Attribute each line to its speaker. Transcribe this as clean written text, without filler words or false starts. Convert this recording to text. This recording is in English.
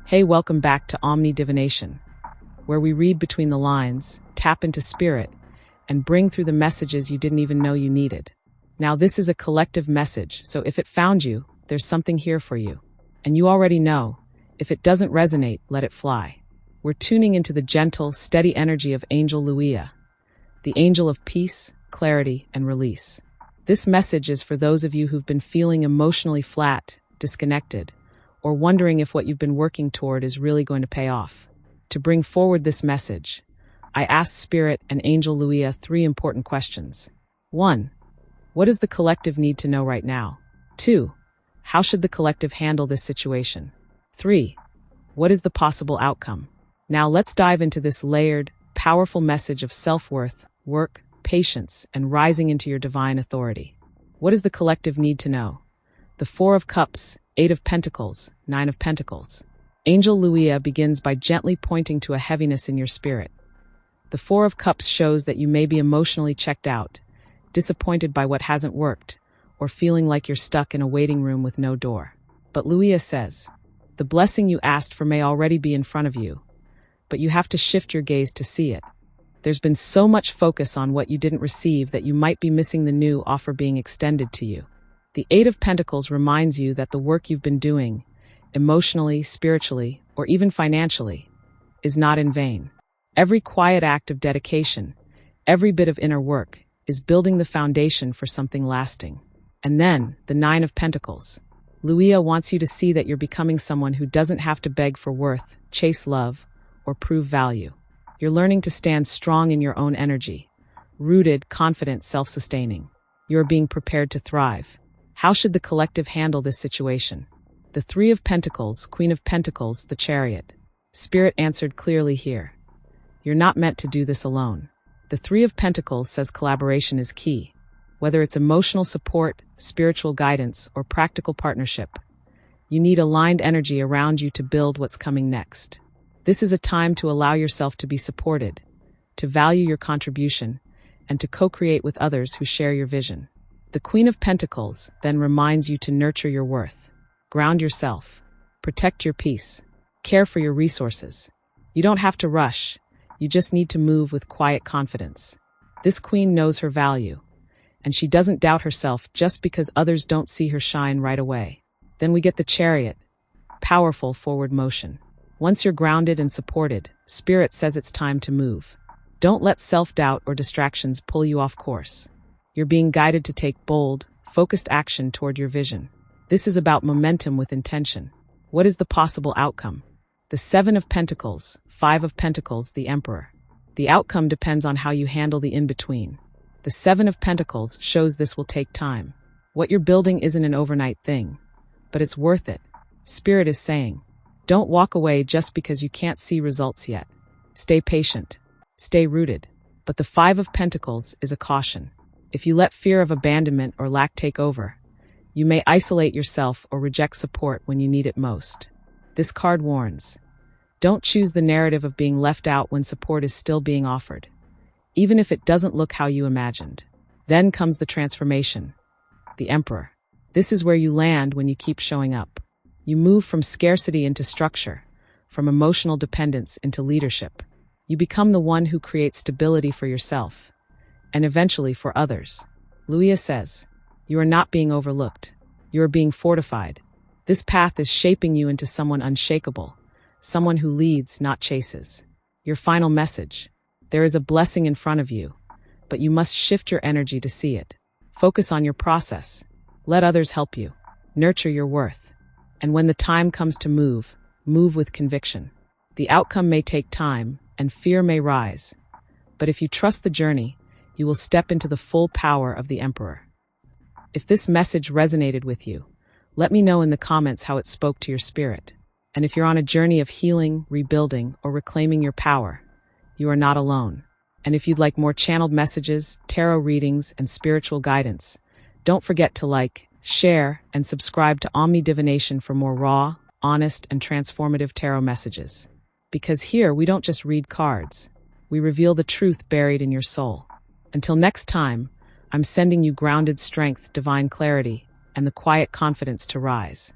Speaker 1: Hey, welcome back to Omni Divination, where we read between the lines, tap into spirit, and bring through the messages you didn't even know you needed. Now, this is a collective message, so if it found you, there's something here for you. And you already know, if it doesn't resonate, let it fly. We're tuning into the gentle, steady energy of Angel Louiah, the angel of peace, clarity, and release. This message is for those of you who've been feeling emotionally flat, disconnected, or wondering if what you've been working toward is really going to pay off. To bring forward this message, I asked Spirit and Angel Louiah 3 important questions. 1. What does the collective need to know right now? 2. How should the collective handle this situation? 3. What is the possible outcome? Now let's dive into this layered, powerful message of self-worth, work, patience, and rising into your divine authority. What does the collective need to know? The 4 of Cups, 8 of Pentacles, 9 of Pentacles. Angel Louiah begins by gently pointing to a heaviness in your spirit. The 4 of Cups shows that you may be emotionally checked out, disappointed by what hasn't worked, or feeling like you're stuck in a waiting room with no door. But Louiah says, the blessing you asked for may already be in front of you, but you have to shift your gaze to see it. There's been so much focus on what you didn't receive that you might be missing the new offer being extended to you. The 8 of Pentacles reminds you that the work you've been doing, emotionally, spiritually, or even financially, is not in vain. Every quiet act of dedication, every bit of inner work, is building the foundation for something lasting. And then, the 9 of Pentacles. Louiah wants you to see that you're becoming someone who doesn't have to beg for worth, chase love, or prove value. You're learning to stand strong in your own energy, rooted, confident, self-sustaining. You're being prepared to thrive. How should the collective handle this situation? The 3 of Pentacles, Queen of Pentacles, the Chariot. Spirit answered clearly here. You're not meant to do this alone. The 3 of Pentacles says collaboration is key. Whether it's emotional support, spiritual guidance, or practical partnership, you need aligned energy around you to build what's coming next. This is a time to allow yourself to be supported, to value your contribution, and to co-create with others who share your vision. The Queen of Pentacles then reminds you to nurture your worth, ground yourself, protect your peace, care for your resources. You don't have to rush, you just need to move with quiet confidence. This queen knows her value, and she doesn't doubt herself just because others don't see her shine right away. Then we get the Chariot, powerful forward motion. Once you're grounded and supported, Spirit says it's time to move. Don't let self-doubt or distractions pull you off course. You're being guided to take bold, focused action toward your vision. This is about momentum with intention. What is the possible outcome? The 7 of Pentacles, 5 of Pentacles, the Emperor. The outcome depends on how you handle the in-between. The 7 of Pentacles shows this will take time. What you're building isn't an overnight thing, but it's worth it. Spirit is saying, don't walk away just because you can't see results yet. Stay patient. Stay rooted. But the 5 of Pentacles is a caution. If you let fear of abandonment or lack take over, you may isolate yourself or reject support when you need it most. This card warns, don't choose the narrative of being left out when support is still being offered, even if it doesn't look how you imagined. Then comes the transformation, the Emperor. This is where you land when you keep showing up. You move from scarcity into structure, from emotional dependence into leadership. You become the one who creates stability for yourself, and eventually for others. Louiah says, you are not being overlooked. You are being fortified. This path is shaping you into someone unshakable, someone who leads, not chases. Your final message. There is a blessing in front of you, but you must shift your energy to see it. Focus on your process. Let others help you. Nurture your worth. And when the time comes to move, move with conviction. The outcome may take time, and fear may rise. But if you trust the journey, you will step into the full power of the Emperor. If this message resonated with you, let me know in the comments how it spoke to your spirit. And if you're on a journey of healing, rebuilding, or reclaiming your power, you are not alone. And if you'd like more channeled messages, tarot readings, and spiritual guidance, don't forget to like, share, and subscribe to Omni Divination for more raw, honest, and transformative tarot messages. Because here we don't just read cards, we reveal the truth buried in your soul. Until next time, I'm sending you grounded strength, divine clarity, and the quiet confidence to rise.